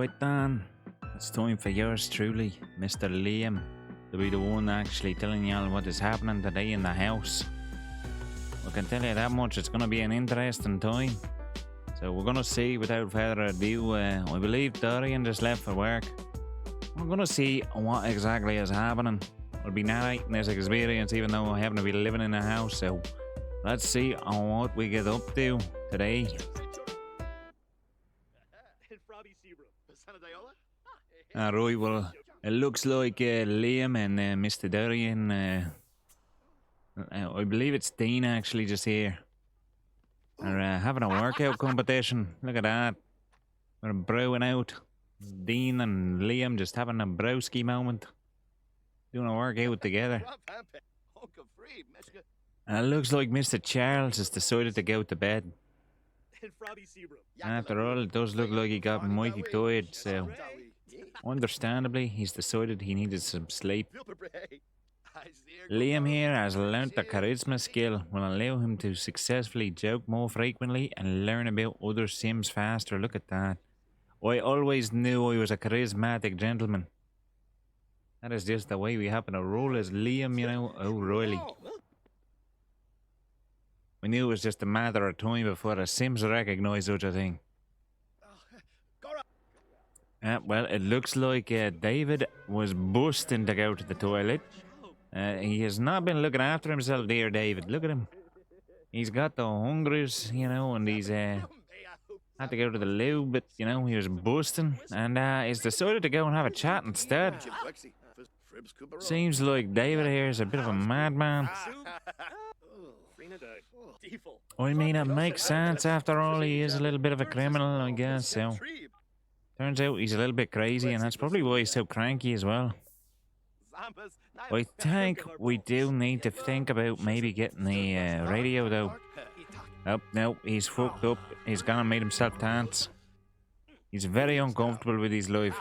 Right, Dan. It's time for yours truly, Mr. Liam, to be the one actually telling y'all what is happening today in the house. I can tell you that much, it's going to be an interesting time. So we're going to see, without further ado, I believe Dorian just left for work. We're going to see what exactly is happening. I'll be narrating this experience even though I happen to be living in a house, so let's see what we get up to today. Alright, well, it looks like Liam and Mr. Dorian, I believe it's Dean actually just here, are having a workout competition. Look at that. We're brewing out. Dean and Liam just having a browski moment. Doing a workout together. And it looks like Mr. Charles has decided to go to bed. After all, it does look like he got mighty tired, so understandably, he's decided he needed some sleep. Liam here has learnt the charisma skill will allow him to successfully joke more frequently and learn about other sims faster. Look at that. I always knew I was a charismatic gentleman. That is just the way we happen to roll as Liam, you know, O'Reilly. We knew it was just a matter of time before the sims recognise such a thing. Well, it looks like David was busting to go to the toilet. He has not been looking after himself, dear David. Look at him. He's got the hungers, you know, and he's had to go to the loo, but, you know, he was busting. And he's decided to go and have a chat instead. Seems like David here is a bit of a madman. I mean, it makes sense. After all, he is a little bit of a criminal, I guess, so... Turns out he's a little bit crazy, and that's probably why he's so cranky as well. I think we do need to think about maybe getting the radio, though. Oh, no, he's fucked up. He's gonna make himself dance. He's very uncomfortable with his life.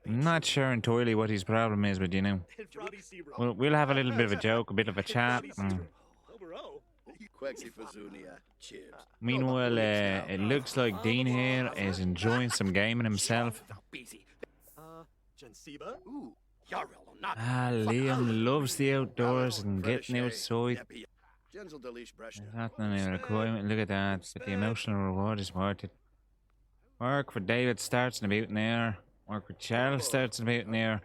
I'm not sure entirely what his problem is, but you know, we'll have a little bit of a joke, a bit of a chat. Meanwhile, it looks like Dean here is enjoying some gaming himself. Liam loves the outdoors and getting outside. That's not a requirement. Look at that, but the emotional reward is worth it. Work for David starts in about an hour. Work with Charles starts in about an hour.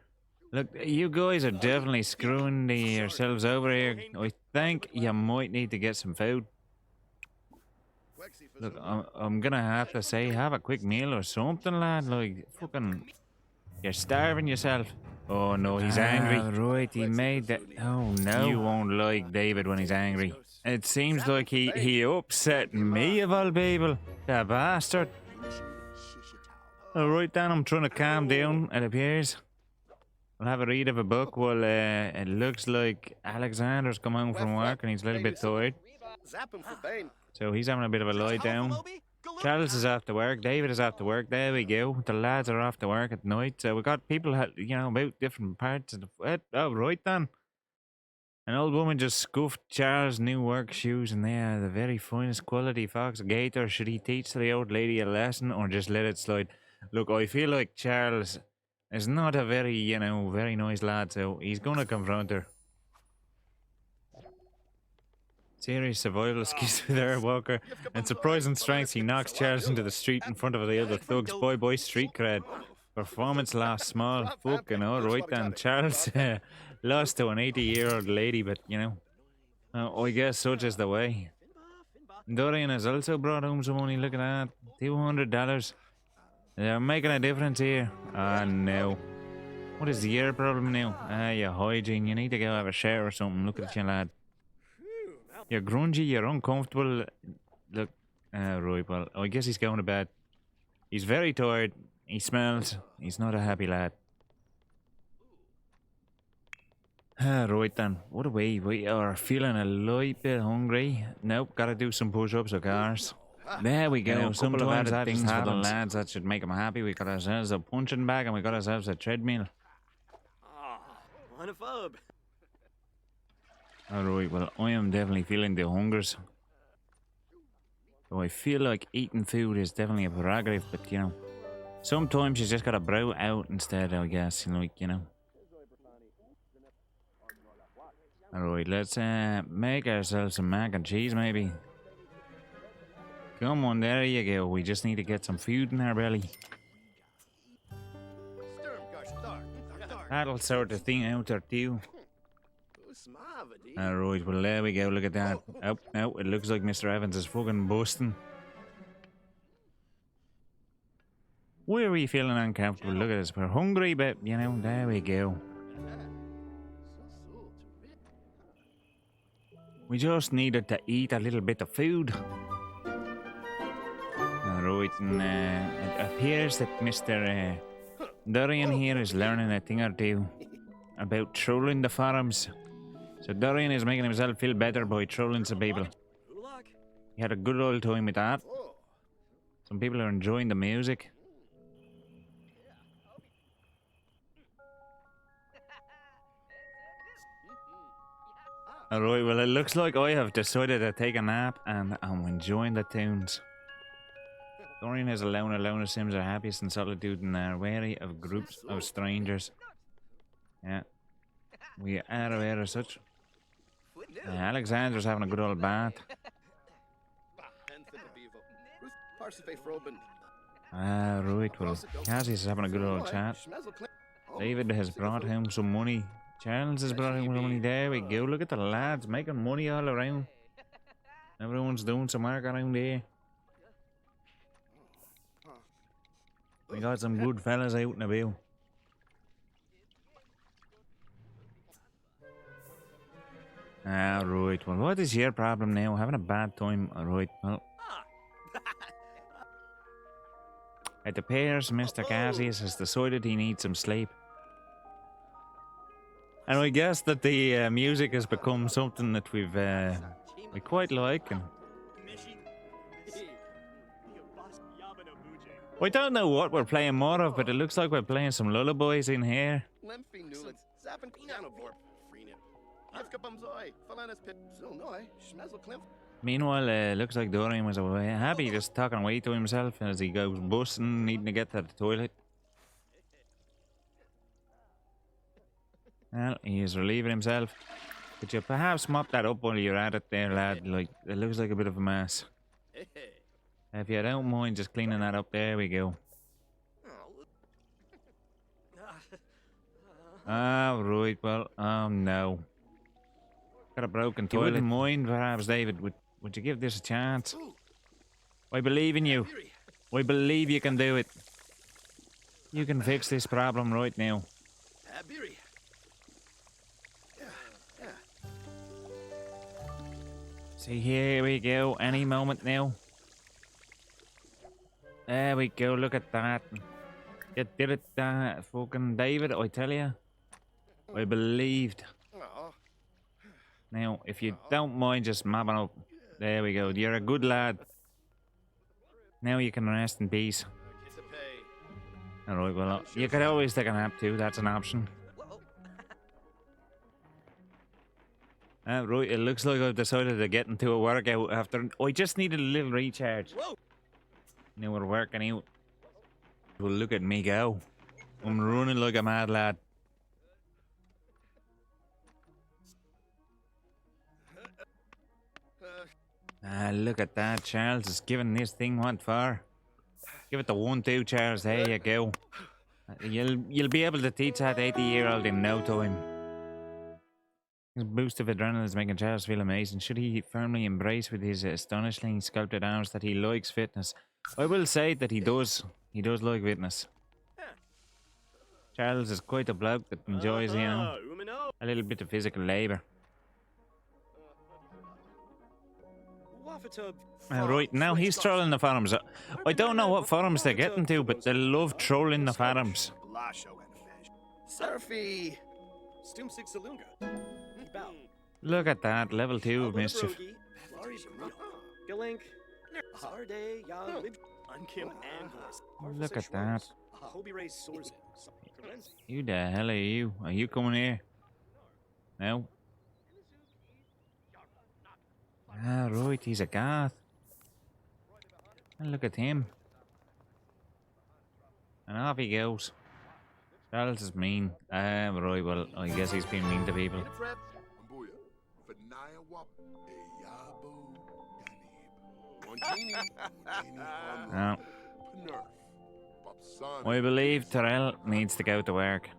Look, you guys are definitely screwing yourselves over here. I think you might need to get some food. Look, I'm gonna have to say, have a quick meal or something, lad. Like, fucking, you're starving yourself. Oh no, he's angry. Right, he made that. Oh no. You won't like David when he's angry. It seems like he upset me of all people. The bastard. Alright then, I'm trying to calm down, it appears. I'll have a read of a book while it looks like Alexander's come home from work and he's a little bit tired. So he's having a bit of a lie down. Charles is off to work, David is off to work, there we go. The lads are off to work at night, so we got people, you know, about different parts of the... Oh, right then. An old woman just scuffed Charles' new work shoes and they are the very finest quality Fox Gator. Should he teach the old lady a lesson or just let it slide? Look, I feel like Charles is not a very, you know, very nice lad, so he's gonna confront her. Serious survival skills with her walker and surprising strength. He knocks Charles into the street in front of the other thugs. Boy, street cred. Performance lost small. Fucking alright then. Charles lost to an 80-year-old lady, but you know, I guess such is the way. Dorian has also brought home some money. Look at that, $200. They're making a difference here. Ah, no. What is your problem now? Your hygiene. You need to go have a shower or something. Look at you, lad. You're grungy, you're uncomfortable. Look, right, well, I guess he's going to bed. He's very tired. He smells. He's not a happy lad. Right then. What are we? We are feeling a light bit hungry. Nope, gotta do some push-ups or cars. There we go. Sometimes that things for the lads that should make them happy. We got ourselves a punching bag and we got ourselves a treadmill. Alright, well, I am definitely feeling the hungers. So I feel like eating food is definitely a prerogative, but you know, sometimes you just gotta brow it out instead, I guess, you know. Alright, let's make ourselves some mac and cheese, maybe. Come on, there you go. We just need to get some food in our belly. That'll sort the thing out there too. Alright, well there we go, look at that. Oh, no, it looks like Mr. Evans is fucking busting. Why are we feeling uncomfortable? Look at us, we're hungry, but you know, there we go. We just needed to eat a little bit of food. Alright, and it appears that Mr. Dorian here is learning a thing or two about trolling the forums. So Dorian is making himself feel better by trolling some people. He had a good old time with that. Some people are enjoying the music. Alright, well it looks like I have decided to take a nap and I'm enjoying the tunes. Dorian is alone. Alone sims are happiest in solitude and are wary of groups of strangers. Yeah, we are aware of such. Alexander's having a good old bath. Right, well, Cassie's having a good old chat. David has brought home some money. Charles has brought home some money. There we go. Look at the lads making money all around. Everyone's doing some work around here. We got some good fellas out and about. Right. Well, what is your problem now? Having a bad time? Alright, well. It appears Mr. Cassius has decided he needs some sleep. And I guess that the music has become something that we quite like. And I don't know what we're playing more of, but it looks like we're playing some lullabies in here. Meanwhile, looks like Dorian was away. Happy just talking away to himself as he goes busting, needing to get to the toilet. Well, he is relieving himself. Could you perhaps mop that up while you're at it there, lad? Like, it looks like a bit of a mess. If you don't mind just cleaning that up, there we go. Right, well, no. Got a broken toilet. You wouldn't mind, perhaps, David. Would you give this a chance? I believe in you. I believe you can do it. You can fix this problem right now. See, here we go. Any moment now. There we go. Look at that. You did it, fucking David, I tell you. I believed. Now, if you don't mind just mopping up. There we go. You're a good lad. Now you can rest in peace. Alright, well, you could always take a nap too. That's an option. Right, it looks like I've decided to get into a workout after... I just needed a little recharge. Now we're working out. Well, look at me go. I'm running like a mad lad. Look at that. Charles is giving this thing what for. Give it the 1-2, Charles. There you go. You'll be able to teach that 80-year-old in no time. His boost of adrenaline is making Charles feel amazing. Should he firmly embrace with his astonishingly sculpted arms that he likes fitness? I will say that he does. He does like fitness. Charles is quite a bloke that enjoys, you know, a little bit of physical labour. Right, now he's trolling the forums. I don't know what forums they're getting to, but they love trolling the forums. Look at that, level 2 of mischief. Look at that. Who the hell are you? Are you coming here? No? Ah, right, he's a goth. And look at him. And off he goes. Charles is mean. Right, well, I guess he's been mean to people. Now, I believe Terrell needs to go to work.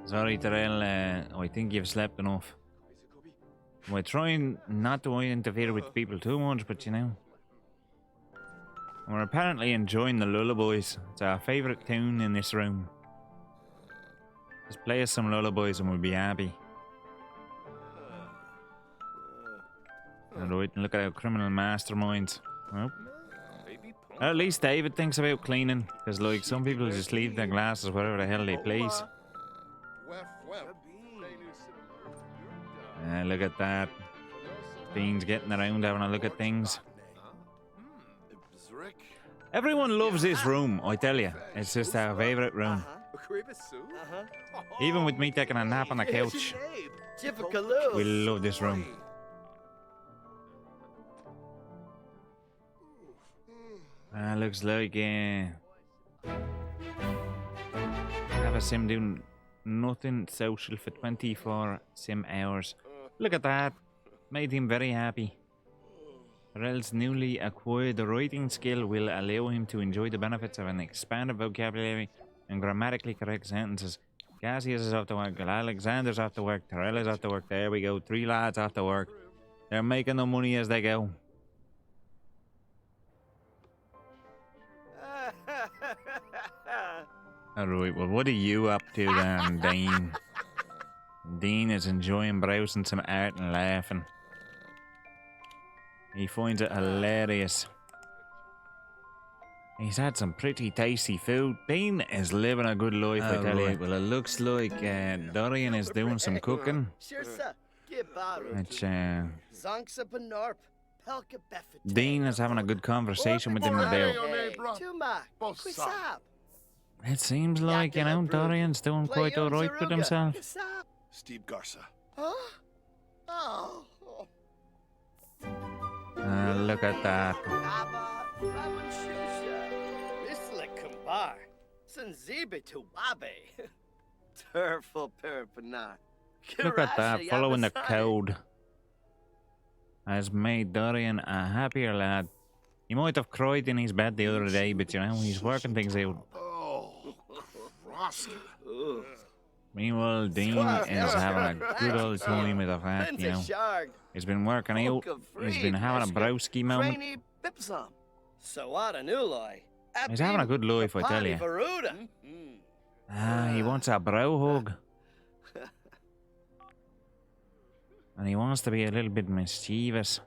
Sorry, Terrell, I think you've slept enough. We're trying not to interfere with people too much, but you know. We're apparently enjoying the lullabies. It's our favourite tune in this room. Just play us some lullabies and we'll be happy. Alright, look at our criminal masterminds. Well, at least David thinks about cleaning, because like some people just leave their glasses wherever the hell they please. Look at that. Dean's getting around having a look at things. Everyone loves this room, I tell you. It's just our favourite room. Even with me taking a nap on the couch, we love this room. Looks like have a sim doing nothing social for 24 sim hours. Look at that. Made him very happy. Terrell's newly acquired writing skill will allow him to enjoy the benefits of an expanded vocabulary and grammatically correct sentences. Cassius is off to work, Alexander's off to work, Terrell is off to work. There we go, 3 lads off to work. They're making the money as they go. Alright, well, what are you up to then, Dean? Dean is enjoying browsing some art and laughing. He finds it hilarious. He's had some pretty tasty food. Dean is living a good life, I tell you. Well, it looks like Dorian is doing some cooking. Which, Dean is having a good conversation with him about. It seems like, you know, Dorian's doing quite alright with himself. Steve Garza. Look at that. Look at that, following the code has made Dorian a happier lad. He might have cried in his bed the other day, but you know, he's working things out. Meanwhile, Dean is having a good old time with the fact, you know. He's been working out, he's been having a browski moment. He's having a good life, I tell you. He wants a brow hug. And he wants to be a little bit mischievous.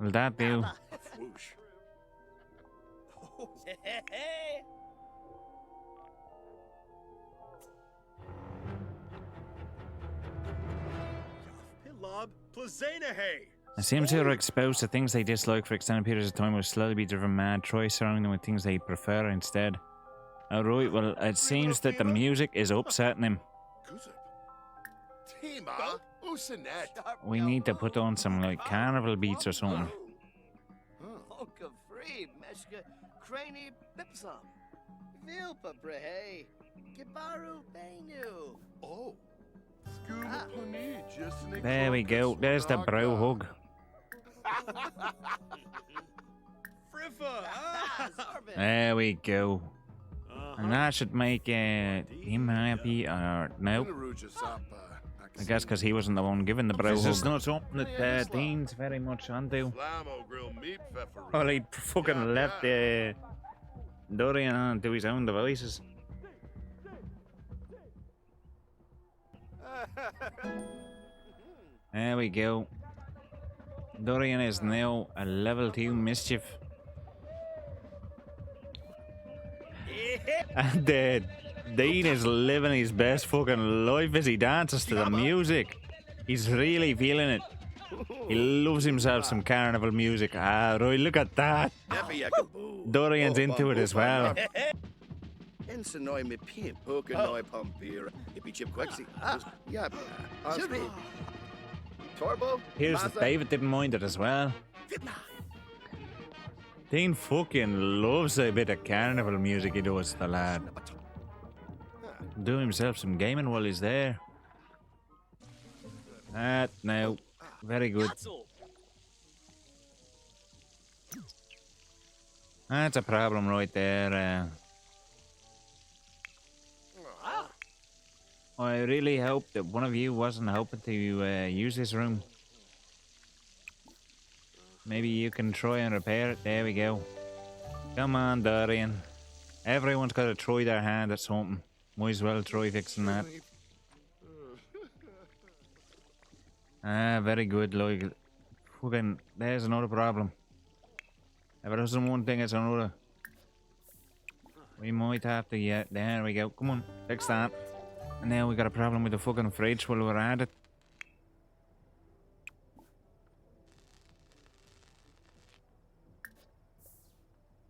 Will that do? It seems they are exposed to things they dislike for extended periods of time will slowly be driven mad. Try surrounding them with things they prefer instead. Alright, well, it seems that the music is upsetting him. We need to put on some, like, carnival beats or something. There we go. There's the brow hug. There we go. And that should make him happy, or no? I guess because he wasn't the one giving the brow hug. It's not something that Dean's very much onto. Well, he fucking left Dorian on to his own devices. There we go. Dorian is now a level 2 mischief. And Dean is living his best fucking life as he dances to the music. He's really feeling it. He loves himself some carnival music. Ah, right, look at that. Dorian's into it as well. Ensenoi me pimp, Hokanoi Pumpira, Hippie Chip Quexi. Yeah, Torbo? Here's the David didn't mind it as well. Dean fucking loves a bit of carnival music, he does, the lad. Do himself some gaming while he's there. Now. Very good. That's a problem right there. I really hope that one of you wasn't hoping to use this room. Maybe you can try and repair it. There we go. Come on, Dorian. Everyone's got to try their hand at something. Might as well try fixing that. Very good. Like, fucking, there's another problem. If it isn't one thing, it's another. We might have to, yeah, there we go. Come on, fix that. And now we got a problem with the fucking fridge while we're at it.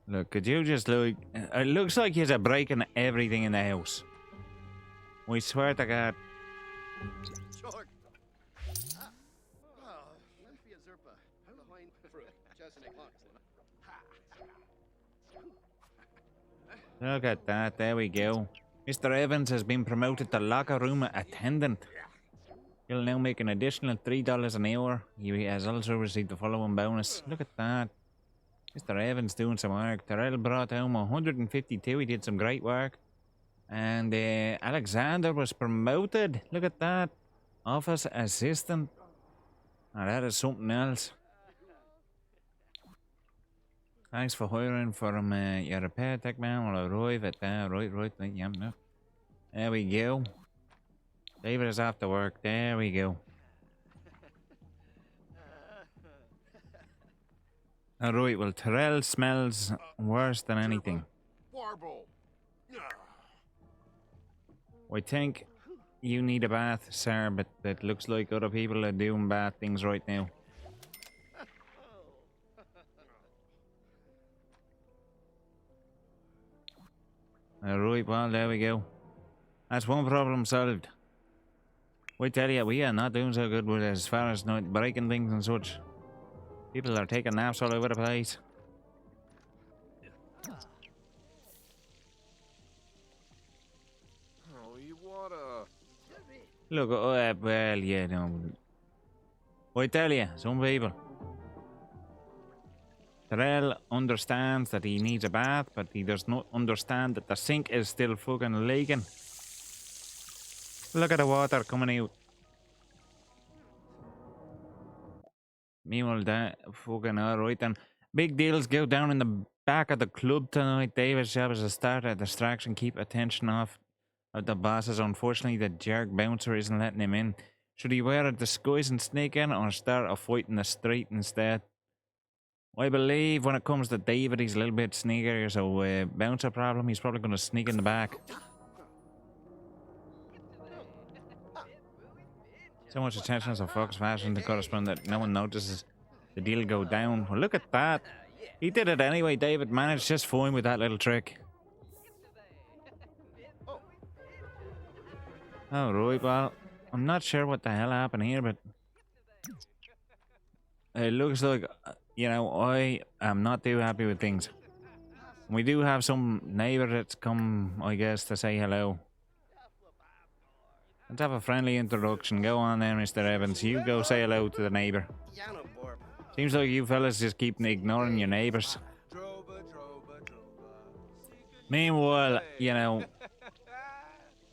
Look, could you just look? It looks like he's breaking everything in the house. We swear to God. Look at that, there we go. Mr. Evans has been promoted to locker room attendant. He'll now make an additional $3 an hour. He has also received the following bonus. Look at that. Mr. Evans doing some work. Terrell brought home 152. He did some great work. And Alexander was promoted. Look at that. Office assistant. Now that is something else. Thanks for hiring from your repair tech man. Will arrive at right. Yeah, no. There we go. David is after work. There we go. Alright, well, Terrell smells worse than anything. I think you need a bath, sir, but it looks like other people are doing bad things right now. Alright, well, there we go. That's one problem solved. I tell you, we are not doing so good with as far as not breaking things and such. People are taking naps all over the place. Oh, you wanna... Look, well, yeah, no. I tell you, some people. Terrell understands that he needs a bath, but he does not understand that the sink is still fucking leaking. Look at the water coming out. Meanwhile, that fucking alright then. Big deals go down in the back of the club tonight. David's job is to start a distraction, keep attention off of the bosses. Unfortunately, the jerk bouncer isn't letting him in. Should he wear a disguise and sneak in, or start a fight in the street instead? I believe when it comes to David, he's a little bit sneakier, so bouncer problem, he's probably going to sneak in the back. So much attention as a Fox fashion to correspond that no one notices the deal go down. Well, look at that. He did it anyway. David managed just fine with that little trick. Oh, right, well, I'm not sure what the hell happened here, but it looks like, you know, I am not too happy with things. We do have some neighbour that's come, I guess, to say hello. Let's have a friendly introduction. Go on there, Mr. Evans. You go say hello to the neighbour. Seems like you fellas just keep ignoring your neighbours. Meanwhile, you know,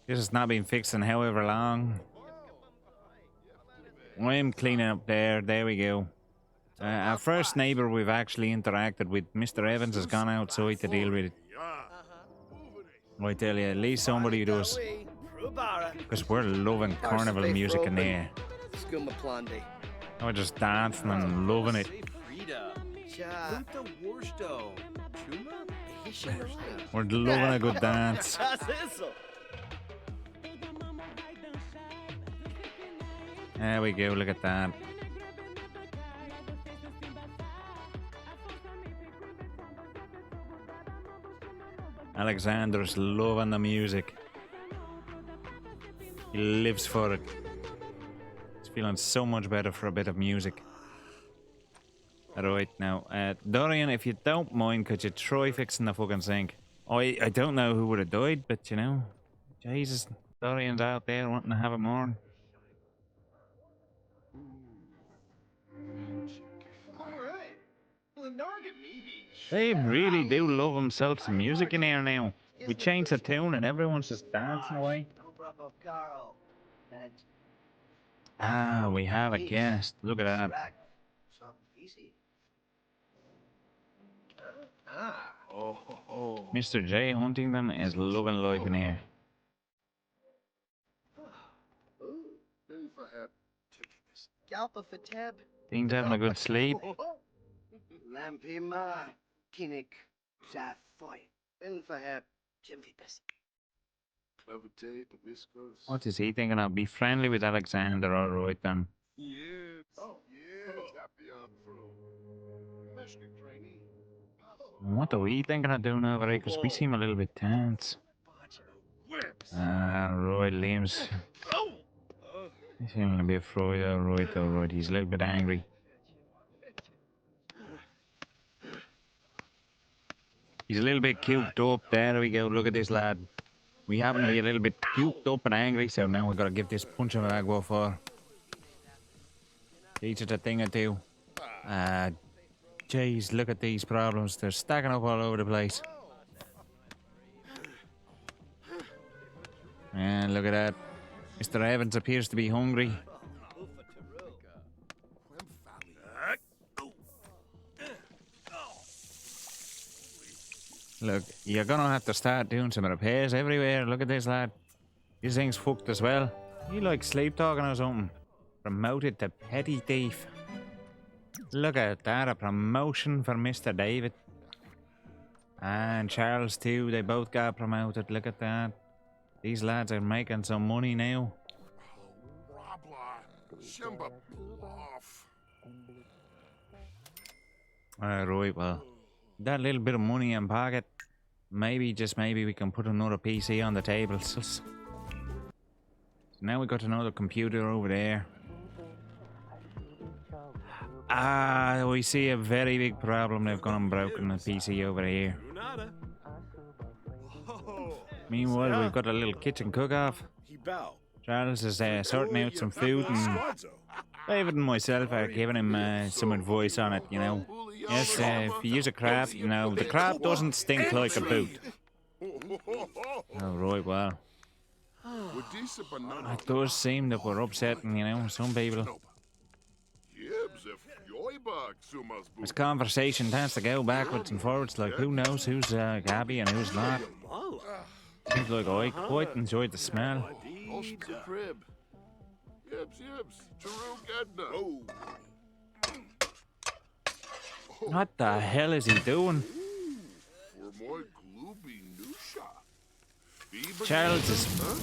this has not been fixed in however long. I'm cleaning up there. There we go. Our first neighbour we've actually interacted with, Mr. Evans, has gone outside to deal with it. I tell you, at least somebody does. Because we're loving carnival music in there. We're just dancing and loving it. We're loving a good dance. There we go, look at that. Alexander's loving the music. He lives for it. He's feeling so much better for a bit of music. Right now, Dorian, if you don't mind, could you try fixing the fucking sink? I don't know who would have died, but you know, Jesus, Dorian's out there wanting to have a morn. They really do love themselves some music in here now. We change the tune and everyone's just dancing away. Ah, we have a guest. Look at that. Mr. J. Huntington is loving life in here. Dean's having a good sleep. What is he thinking of? Be friendly with Alexander, alright then. What are we thinking of doing over here? Because we seem a little bit tense. Right, Liam's. He's feeling a bit fried, alright. He's a little bit angry. He's a little bit cuked up. There we go. Look at this lad. We happen to be a little bit cuked up and angry, so now we've got to give this punch of a bag for. Teach it a thing or two. Jeez, look at these problems. They're stacking up all over the place. And look at that. Mr. Evans appears to be hungry. Look, you're gonna have to start doing some repairs everywhere. Look at this lad. This thing's fucked as well. He like sleep talking or something. Promoted to petty thief. Look at that, a promotion for Mr. David. And Charles too, they both got promoted. Look at that. These lads are making some money now. Alright, well, that little bit of money in pocket, maybe, just maybe, we can put another PC on the table. So now we got another computer over there. We see a very big problem. They've gone and broken the PC over here. Meanwhile, we've got a little kitchen cook-off. Charles is sorting out some food, and David and myself are giving him some advice on it, you know. Yes, if you use a crab, you know, the crab doesn't stink like a boot. Alright, well. It does seem that we're upsetting, you know, some people. This conversation tends to go backwards and forwards, like who knows who's Gabby and who's not. Seems like I quite enjoyed the smell. What the hell is he doing? Charles is...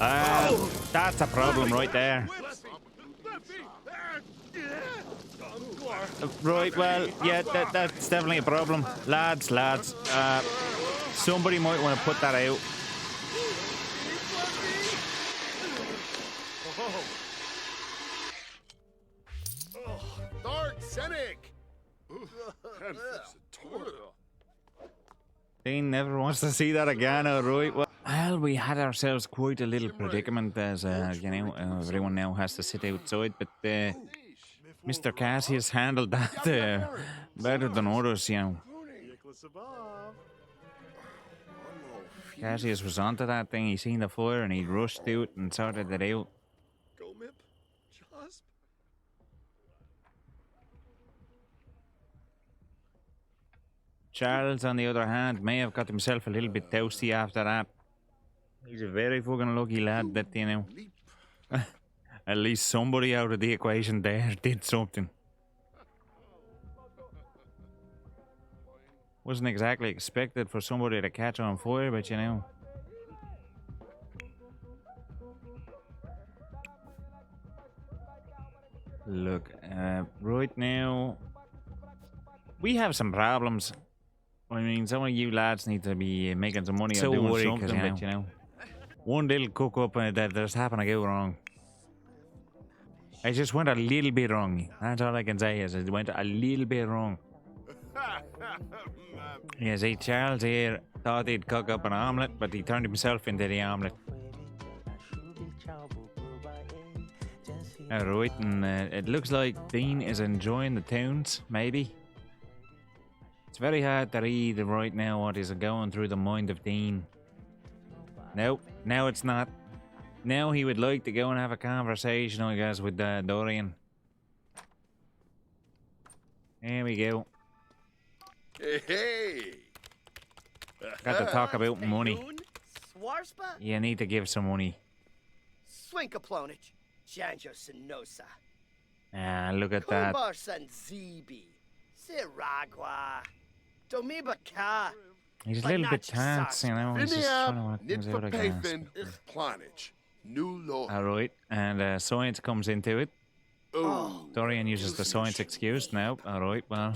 that's a problem right there. Right, well, yeah, that's definitely a problem. Lads, somebody might want to put that out. Dean never wants to see that again, alright? Well, we had ourselves quite a little predicament as, you know, everyone now has to sit outside, but Mr. Cassius handled that better than others, you know. Cassius was onto that thing, he seen the fire and he rushed to it and sorted it out. Charles, on the other hand, may have got himself a little bit toasty after that. He's a very fucking lucky lad that, you know, at least somebody out of the equation there did something. Wasn't exactly expected for somebody to catch on fire, but you know. Look, right now, we have some problems. I mean, some of you lads need to be making some money or doing something, but you know, one little cook up that just happened to go wrong. I just went a little bit wrong. That's all I can say is it went a little bit wrong. Yeah, see, Charles here thought he'd cook up an omelette, but he turned himself into the omelette. Alright, and it looks like Dean is enjoying the tunes, maybe. It's very hard to read right now what is going through the mind of Dean. Nope, now it's not. Now he would like to go and have a conversation, I guess, with Dorian. There we go. Hey. Got to talk about money. You need to give some money. Swinkaplonich, Janjo Sinosa. Ah, look at that. Kumbar Sanzibi, Siragua, Domiba Ka. He's a little bit tense, you know. He's just trying to work things out, I guess. Planage. New law. Alright, and science comes into it. Oh. Dorian uses the science excuse now. Alright, well.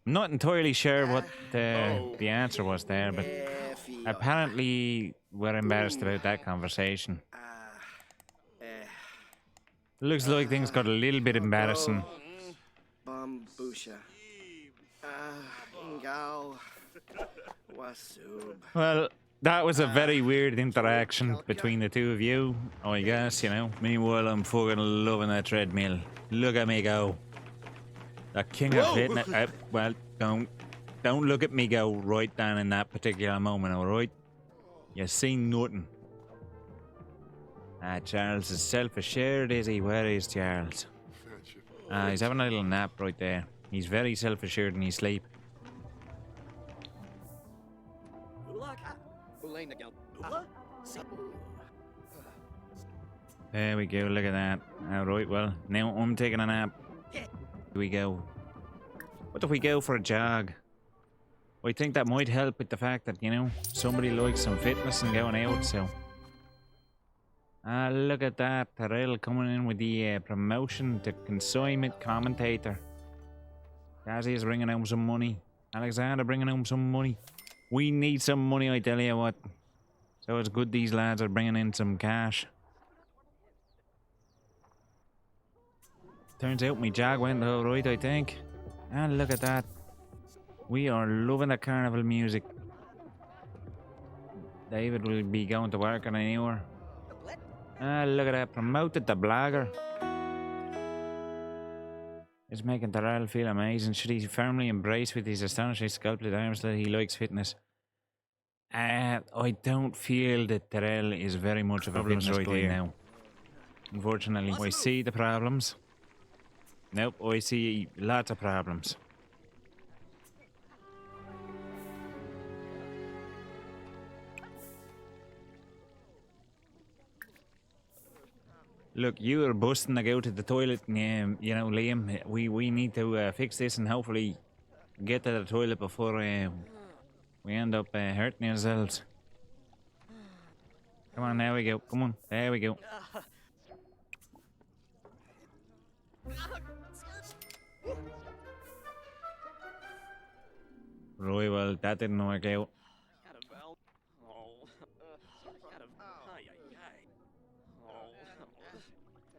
I'm not entirely sure what the answer was there, but apparently we're embarrassed about that conversation. Looks like things got a little bit embarrassing. Bambusha. Ingao. Wasub. Well, that was a very weird interaction between the two of you, I guess, you know. Meanwhile, I'm fucking loving that treadmill. Look at me go. The king of fitness. Well, don't look at me go right down in that particular moment, alright? You see nothing. Charles is self-assured, is he? Where is Charles? He's having a little nap right there. He's very self-assured in his sleep. There we go, look at that. Alright, well, now I'm taking a nap. Here we go. What if we go for a jog? I think that might help with the fact that, you know, somebody likes some fitness and going out, so... look at that. Terrell coming in with the promotion to consignment commentator. Cassie is bringing home some money. Alexander bringing home some money. We need some money, I tell you what. So it's good these lads are bringing in some cash. Turns out my jag went alright, I think. And look at that. We are loving the carnival music. David will be going to work in an hour. Look at that. Promoted the blogger. It's making Terrell feel amazing. Should he firmly embrace with his astonishing sculpted arms that he likes fitness? I don't feel that Terrell is very much of a fitness guy now. Unfortunately, I see the problems. Nope, I see lots of problems. Look, you are busting to go to the toilet, and you know, Liam, we need to fix this and hopefully get to the toilet before we end up hurting ourselves. Come on, there we go. Come on, there we go. Right, well, that didn't work out.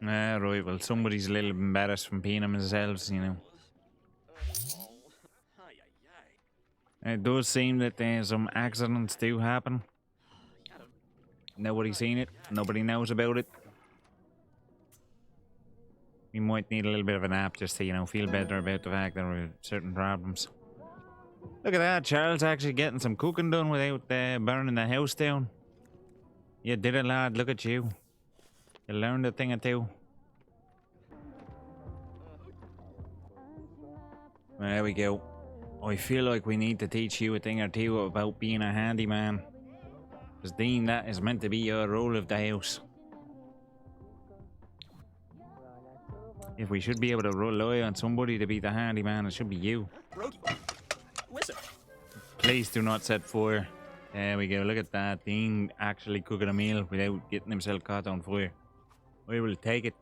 Right, well, somebody's a little embarrassed from peeing themselves, you know. It does seem that some accidents do happen. Nobody's seen it. Nobody knows about it. We might need a little bit of a nap just to, you know, feel better about the fact that there are certain problems. Look at that, Charles actually getting some cooking done without burning the house down. You did it, lad. Look at you. You learned a thing or two. There we go. I feel like we need to teach you a thing or two about being a handyman. Because Dean, that is meant to be your role of the house. If we should be able to rely on somebody to be the handyman, it should be you. Please do not set fire. There we go, look at that. Dean actually cooking a meal without getting himself caught on fire. I will take it.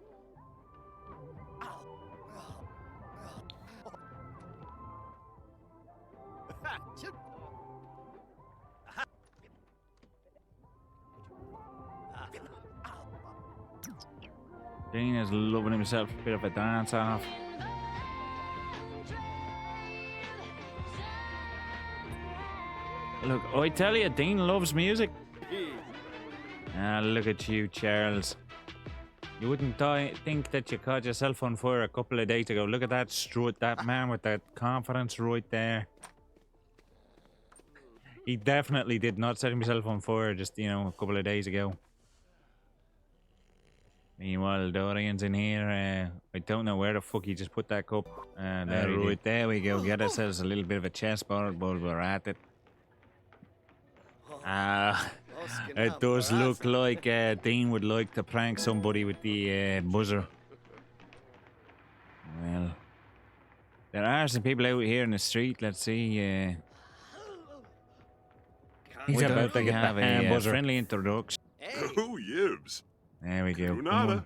Dean is loving himself a bit of a dance off. Look, I tell you, Dean loves music. Ah, look at you, Charles. You wouldn't think that you caught yourself on fire a couple of days ago. Look at that strut, that man with that confidence right there. He definitely did not set himself on fire just, you know, a couple of days ago. Meanwhile, Dorian's in here. I don't know where the fuck he just put that cup. There we go. Get ourselves a little bit of a chessboard while we're at it. It does look like Dean would like to prank somebody with the buzzer. Well, there are some people out here in the street. Let's see. He's about to have a friendly introduction. Who yibs? There we go. Nada.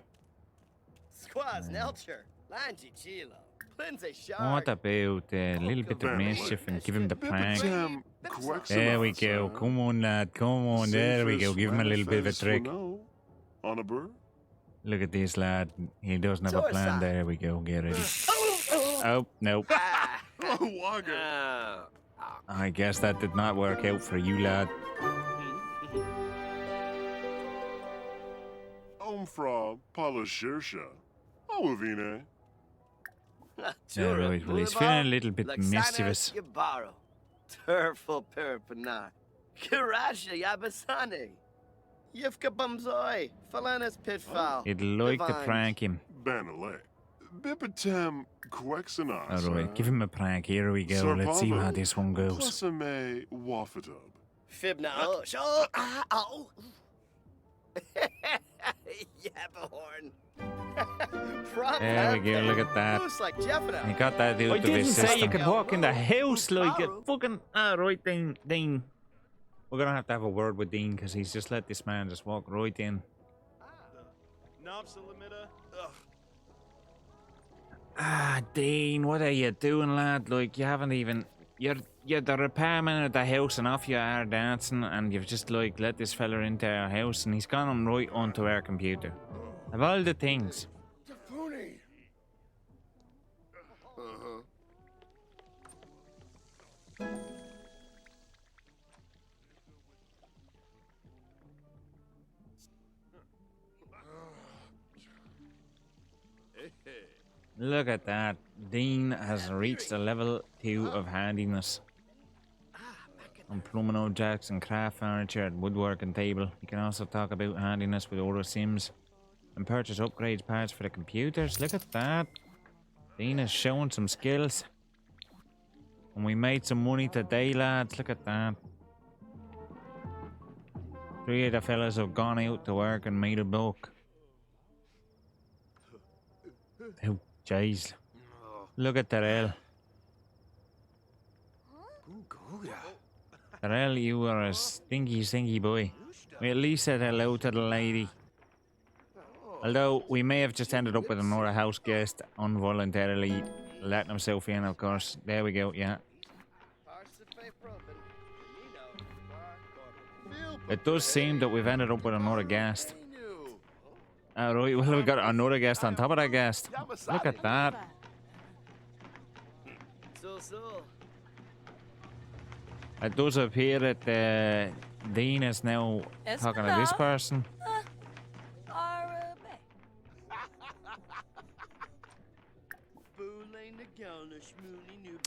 Squaz Nelcher, Langi Chilo, Lindsay Shark. What about a little bit of mischief and give him the prank? There we go. Come on, lad. Come on. There we go. Give him a little bit of a trick. On a bird? Look at this lad. He doesn't have a plan. There we go. Get ready. Oh, nope. I guess that did not work out for you, lad. Fra Palashirsha. Aluvine. Yeah, right. Well, he's feeling a little bit mischievous. Turful Perpanar. Kirasha Yabasani. Yivka Bumzoi. Falanas Pitfall. He'd like to prank him. Banale. Bipitem Quexanas. Alright, give him a prank. Here we go. Let's see how this one goes. Plusame Wafatub. Fibna. Oh. Yabahorn. There we go, look at that. Like he got that out of his system. I didn't say you could walk in the house like it. Fucking... Alright, Dean. We're gonna have to have a word with Dean because he's just let this man just walk right in. Dean, what are you doing, lad? Like, you haven't even... You're the repairman of the house and off you are dancing and you've just, like, let this fella into our house and he's gone on right onto our computer. Of all the things. Look at that. Dean has reached a level 2 of handiness. On plumbing objects and craft furniture and woodworking table. You can also talk about handiness with other sims. And purchase upgrades parts for the computers. Look at that. Dean is showing some skills. And we made some money today, lads. Look at that. 3 of the fellas have gone out to work and made a buck. Oh, jeez. Look at Terrell. Terrell, you are a stinky boy. We at least said hello to the lady. Although, we may have just ended up with another house guest involuntarily letting himself in, of course. There we go, yeah. It does seem that we've ended up with another guest. Alright, well, we got another guest on top of that guest. Look at that. It does appear that Dean is now talking to this person.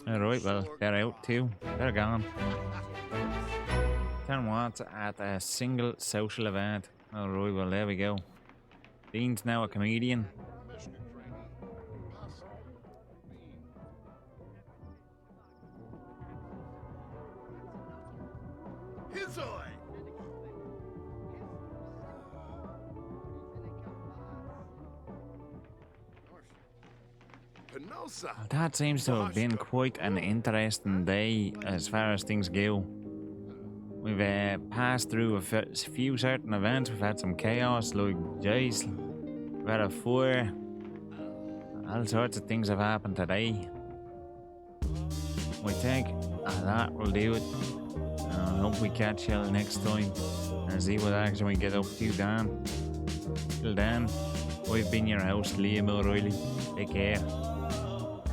Alright, well, they're out too. They're gone. 10 watts at a single social event. Alright, well, there we go. Dean's now a comedian. That seems to have been quite an interesting day as far as things go. We've passed through a few certain events. We've had some chaos, like, jeez. We've had a fire. All sorts of things have happened today. We think that will do it. I hope we catch you next time and see what action we get up to, Dan. Till then, I've been your host, Liam O'Reilly. Take care.